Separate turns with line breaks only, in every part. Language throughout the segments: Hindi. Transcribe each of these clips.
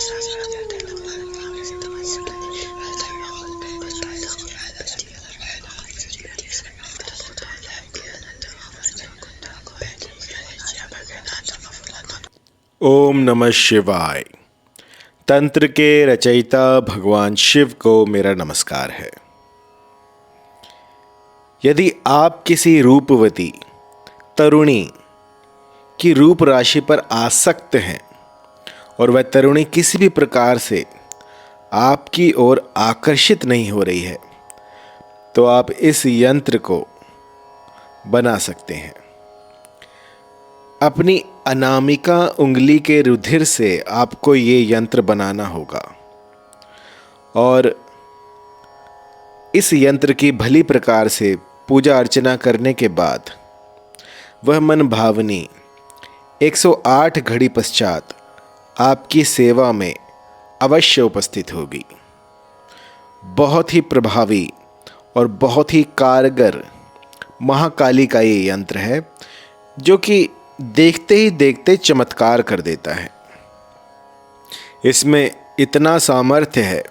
ओम नमः शिवाय। तंत्र के रचयिता भगवान शिव को मेरा नमस्कार है। यदि आप किसी रूपवती तरुणी की रूप राशि पर आसक्त हैं और वह तरुणी किसी भी प्रकार से आपकी ओर आकर्षित नहीं हो रही है, तो आप इस यंत्र को बना सकते हैं। अपनी अनामिका उंगली के रुधिर से आपको ये यंत्र बनाना होगा और इस यंत्र की भली प्रकार से पूजा अर्चना करने के बाद वह मन भावनी 108 घड़ी पश्चात आपकी सेवा में अवश्य उपस्थित होगी। बहुत ही प्रभावी और बहुत ही कारगर महाकाली का ये यंत्र है, जो कि देखते ही देखते चमत्कार कर देता है। इसमें इतना सामर्थ्य है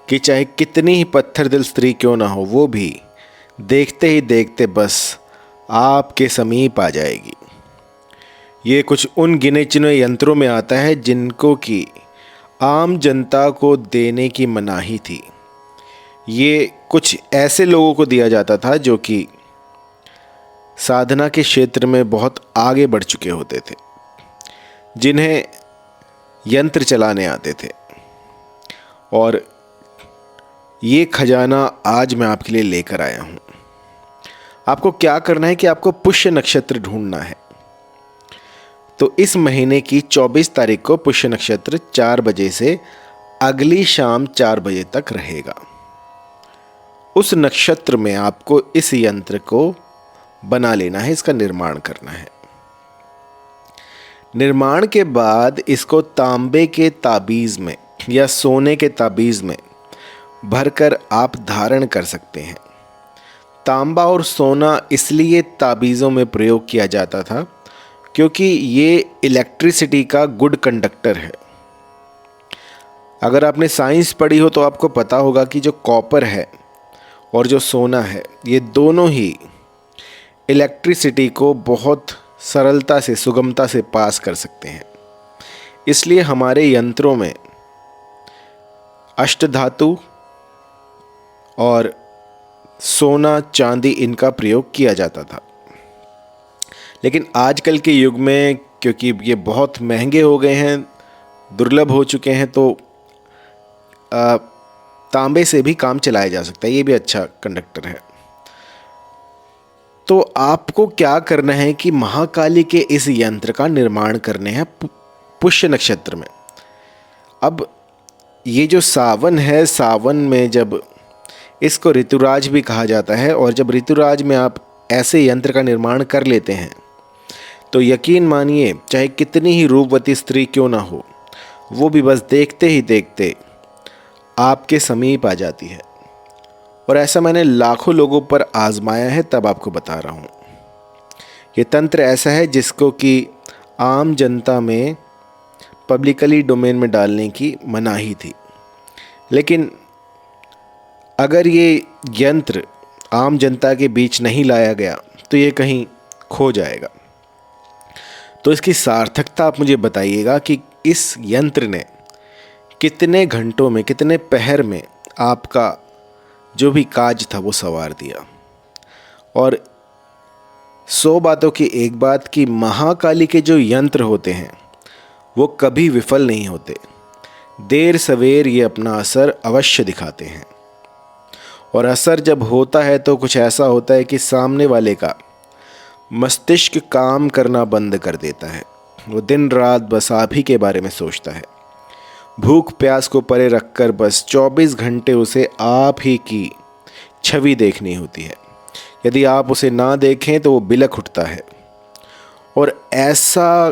कि चाहे कितनी ही पत्थर दिल स्त्री क्यों ना हो, वो भी देखते ही देखते बस आपके समीप आ जाएगी। ये कुछ उन गिने चुने यंत्रों में आता है जिनको कि आम जनता को देने की मनाही थी। ये कुछ ऐसे लोगों को दिया जाता था जो कि साधना के क्षेत्र में बहुत आगे बढ़ चुके होते थे, जिन्हें यंत्र चलाने आते थे। और ये खजाना आज मैं आपके लिए लेकर आया हूँ। आपको क्या करना है कि आपको पुष्य नक्षत्र ढूंढना है। तो इस महीने की 24 तारीख को पुष्य नक्षत्र 4 बजे से अगली शाम 4 बजे तक रहेगा। उस नक्षत्र में आपको इस यंत्र को बना लेना है, इसका निर्माण करना है। निर्माण के बाद इसको तांबे के ताबीज में या सोने के ताबीज में भरकर आप धारण कर सकते हैं। तांबा और सोना इसलिए ताबीज़ों में प्रयोग किया जाता था क्योंकि ये इलेक्ट्रिसिटी का गुड कंडक्टर है। अगर आपने साइंस पढ़ी हो तो आपको पता होगा कि जो कॉपर है और जो सोना है, ये दोनों ही इलेक्ट्रिसिटी को बहुत सरलता से, सुगमता से पास कर सकते हैं। इसलिए हमारे यंत्रों में अष्टधातु और सोना, चांदी इनका प्रयोग किया जाता था। लेकिन आजकल के युग में क्योंकि ये बहुत महंगे हो गए हैं, दुर्लभ हो चुके हैं, तो तांबे से भी काम चलाया जा सकता है। ये भी अच्छा कंडक्टर है। तो आपको क्या करना है कि महाकाली के इस यंत्र का निर्माण करने हैं पुष्य नक्षत्र में। अब ये जो सावन है, सावन में जब इसको ऋतुराज भी कहा जाता है, और जब ऋतुराज में आप ऐसे यंत्र का निर्माण कर लेते हैं तो यकीन मानिए चाहे कितनी ही रूपवती स्त्री क्यों ना हो, वो भी बस देखते ही देखते आपके समीप आ जाती है। और ऐसा मैंने लाखों लोगों पर आजमाया है, तब आपको बता रहा हूँ। ये तंत्र ऐसा है जिसको कि आम जनता में पब्लिकली डोमेन में डालने की मनाही थी। लेकिन अगर ये यंत्र आम जनता के बीच नहीं लाया गया तो ये कहीं खो जाएगा। तो इसकी सार्थकता आप मुझे बताइएगा कि इस यंत्र ने कितने घंटों में, कितने पहर में आपका जो भी काज था वो सवार दिया। और 100 बातों की एक बात कि महाकाली के जो यंत्र होते हैं वो कभी विफल नहीं होते। देर सवेर ये अपना असर अवश्य दिखाते हैं। और असर जब होता है तो कुछ ऐसा होता है कि सामने वाले का मस्तिष्क काम करना बंद कर देता है। वो दिन रात बस आप ही के बारे में सोचता है। भूख प्यास को परे रखकर बस 24 घंटे उसे आप ही की छवि देखनी होती है। यदि आप उसे ना देखें तो वो बिलख उठता है। और ऐसा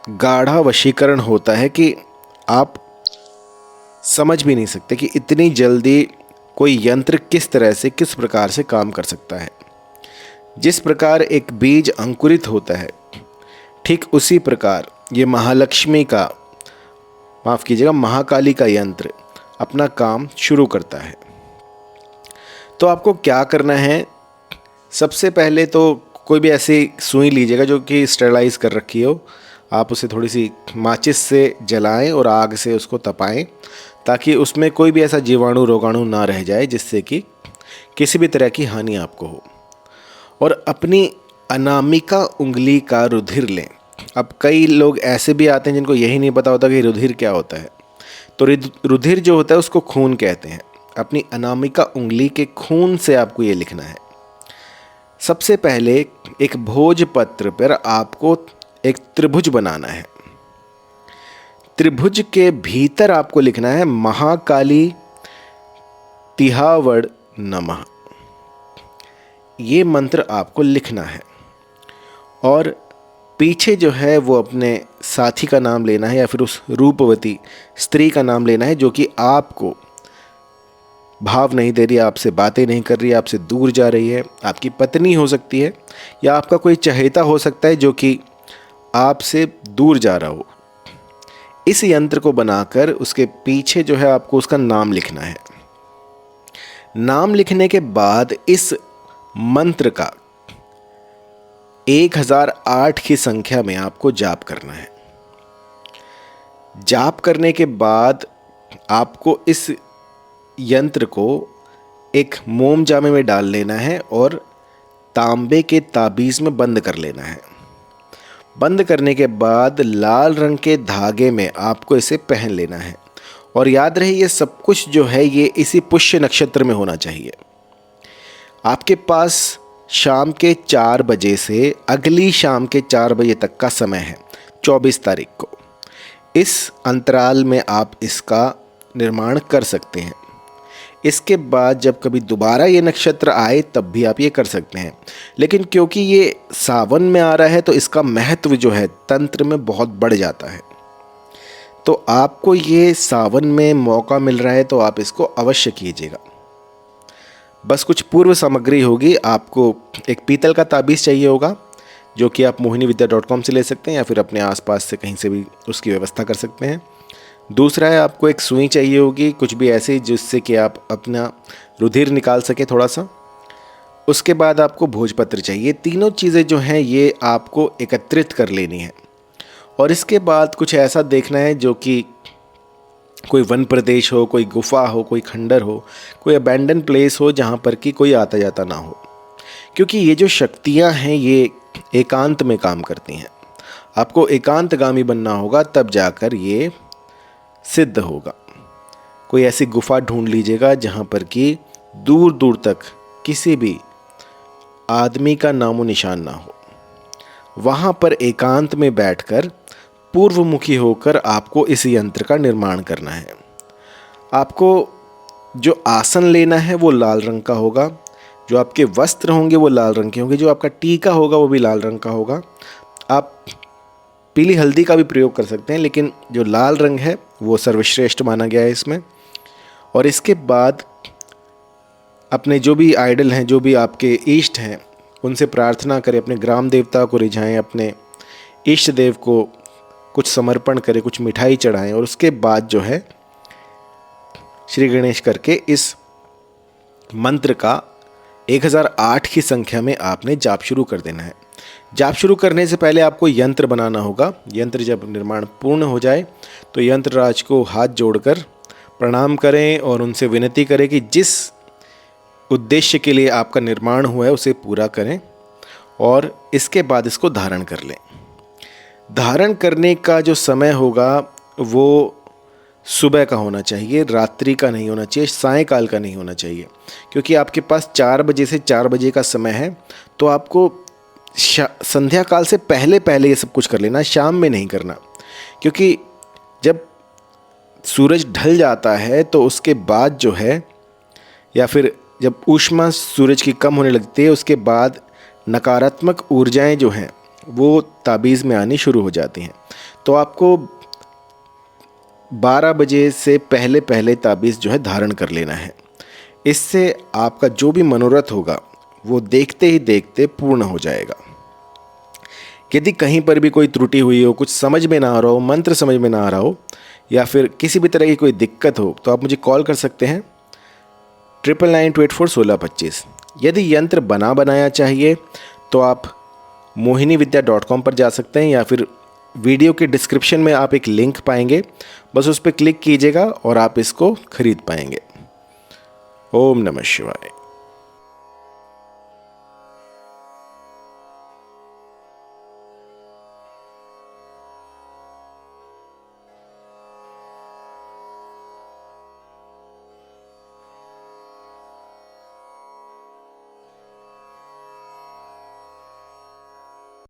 गाढ़ा वशीकरण होता है कि आप समझ भी नहीं सकते कि इतनी जल्दी कोई यंत्र किस तरह से, किस प्रकार से काम कर सकता है। जिस प्रकार एक बीज अंकुरित होता है, ठीक उसी प्रकार ये महालक्ष्मी का, माफ़ कीजिएगा, महाकाली का यंत्र अपना काम शुरू करता है। तो आपको क्या करना है, सबसे पहले तो कोई भी ऐसी सुई लीजिएगा जो कि स्टेरलाइज कर रखी हो। आप उसे थोड़ी सी माचिस से जलाएं और आग से उसको तपाएं, ताकि उसमें कोई भी ऐसा जीवाणु रोगाणु ना रह जाए जिससे कि किसी भी तरह की हानि आपको हो। और अपनी अनामिका उंगली का रुधिर लें। अब कई लोग ऐसे भी आते हैं जिनको यही नहीं पता होता कि रुधिर क्या होता है। तो रुधिर जो होता है उसको खून कहते हैं। अपनी अनामिका उंगली के खून से आपको ये लिखना है। सबसे पहले एक भोजपत्र पर आपको एक त्रिभुज बनाना है। त्रिभुज के भीतर आपको लिखना है महाकाली तिहावड़ नमः। ये मंत्र आपको लिखना है और पीछे जो है वो अपने साथी का नाम लेना है या फिर उस रूपवती स्त्री का नाम लेना है जो कि आपको भाव नहीं दे रही, आपसे बातें नहीं कर रही, आपसे दूर जा रही है। आपकी पत्नी हो सकती है या आपका कोई चहेता हो सकता है जो कि आपसे दूर जा रहा हो। इस यंत्र को बनाकर उसके पीछे जो है आपको उसका नाम लिखना है। नाम लिखने के बाद इस मंत्र का 1008 की संख्या में आपको जाप करना है। जाप करने के बाद आपको इस यंत्र को एक मोम जामे में डाल लेना है और तांबे के ताबीज़ में बंद कर लेना है। बंद करने के बाद लाल रंग के धागे में आपको इसे पहन लेना है। और याद रहे ये सब कुछ जो है ये इसी पुष्य नक्षत्र में होना चाहिए। आपके पास शाम के 4 बजे से अगली शाम के 4 बजे तक का समय है, 24 तारीख को। इस अंतराल में आप इसका निर्माण कर सकते हैं। इसके बाद जब कभी दोबारा ये नक्षत्र आए तब भी आप ये कर सकते हैं। लेकिन क्योंकि ये सावन में आ रहा है तो इसका महत्व जो है तंत्र में बहुत बढ़ जाता है। तो आपको ये सावन में मौका मिल रहा है तो आप इसको अवश्य कीजिएगा। बस कुछ पूर्व सामग्री होगी। आपको एक पीतल का ताबीज़ चाहिए होगा जो कि आप mohinividya.com से ले सकते हैं या फिर अपने आसपास से कहीं से भी उसकी व्यवस्था कर सकते हैं। दूसरा है आपको एक सुई चाहिए होगी, कुछ भी ऐसी जिससे कि आप अपना रुधिर निकाल सकें थोड़ा सा। उसके बाद आपको भोजपत्र चाहिए। तीनों चीज़ें जो हैं ये आपको एकत्रित कर लेनी है। और इसके बाद कुछ ऐसा देखना है जो कि कोई वन प्रदेश हो, कोई गुफा हो, कोई खंडर हो, कोई अबैंडन प्लेस हो जहाँ पर कि कोई आता जाता ना हो। क्योंकि ये जो शक्तियाँ हैं ये एकांत में काम करती हैं। आपको एकांतगामी बनना होगा तब जाकर ये सिद्ध होगा। कोई ऐसी गुफा ढूंढ लीजिएगा जहाँ पर कि दूर दूर तक किसी भी आदमी का नामो निशान ना हो। वहाँ पर एकांत में बैठकर पूर्वमुखी होकर आपको इस यंत्र का निर्माण करना है। आपको जो आसन लेना है वो लाल रंग का होगा, जो आपके वस्त्र होंगे वो लाल रंग के होंगे, जो आपका टीका होगा वो भी लाल रंग का होगा। आप पीली हल्दी का भी प्रयोग कर सकते हैं, लेकिन जो लाल रंग है वो सर्वश्रेष्ठ माना गया है इसमें। और इसके बाद अपने जो भी आइडल हैं, जो भी आपके इष्ट हैं, उनसे प्रार्थना करें, अपने ग्राम देवता को रिझाएं, अपने इष्ट देव को कुछ समर्पण करें, कुछ मिठाई चढ़ाएं। और उसके बाद जो है श्री गणेश करके इस मंत्र का 1008 की संख्या में आपने जाप शुरू कर देना है। जाप शुरू करने से पहले आपको यंत्र बनाना होगा। यंत्र जब निर्माण पूर्ण हो जाए तो यंत्रराज को हाथ जोड़कर प्रणाम करें और उनसे विनती करें कि जिस उद्देश्य के लिए आपका निर्माण हुआ है उसे पूरा करें। और इसके बाद इसको धारण कर लें। धारण करने का जो समय होगा वो सुबह का होना चाहिए, रात्रि का नहीं होना चाहिए, सायंकाल का नहीं होना चाहिए। क्योंकि आपके पास 4 बजे से 4 बजे का समय है, तो आपको संध्या काल से पहले पहले ये सब कुछ कर लेना, शाम में नहीं करना। क्योंकि जब सूरज ढल जाता है तो उसके बाद जो है, या फिर जब ऊष्मा सूरज की कम होने लगती है, उसके बाद नकारात्मक ऊर्जाएं जो हैं वो ताबीज़ में आनी शुरू हो जाती हैं। तो आपको 12 बजे से पहले पहले ताबीज़ जो है धारण कर लेना है। इससे आपका जो भी मनोरथ होगा वो देखते ही देखते पूर्ण हो जाएगा। यदि कहीं पर भी कोई त्रुटि हुई हो, कुछ समझ में ना आ रहा हो, मंत्र समझ में ना आ रहा हो, या फिर किसी भी तरह की कोई दिक्कत हो, तो आप मुझे कॉल कर सकते हैं 9992841625। यदि यंत्र बना बनाया चाहिए तो आप mohinividya.com पर जा सकते हैं, या फिर वीडियो के डिस्क्रिप्शन में आप एक लिंक पाएंगे, बस उस पर क्लिक कीजिएगा और आप इसको खरीद पाएंगे। ओम नमः शिवाय।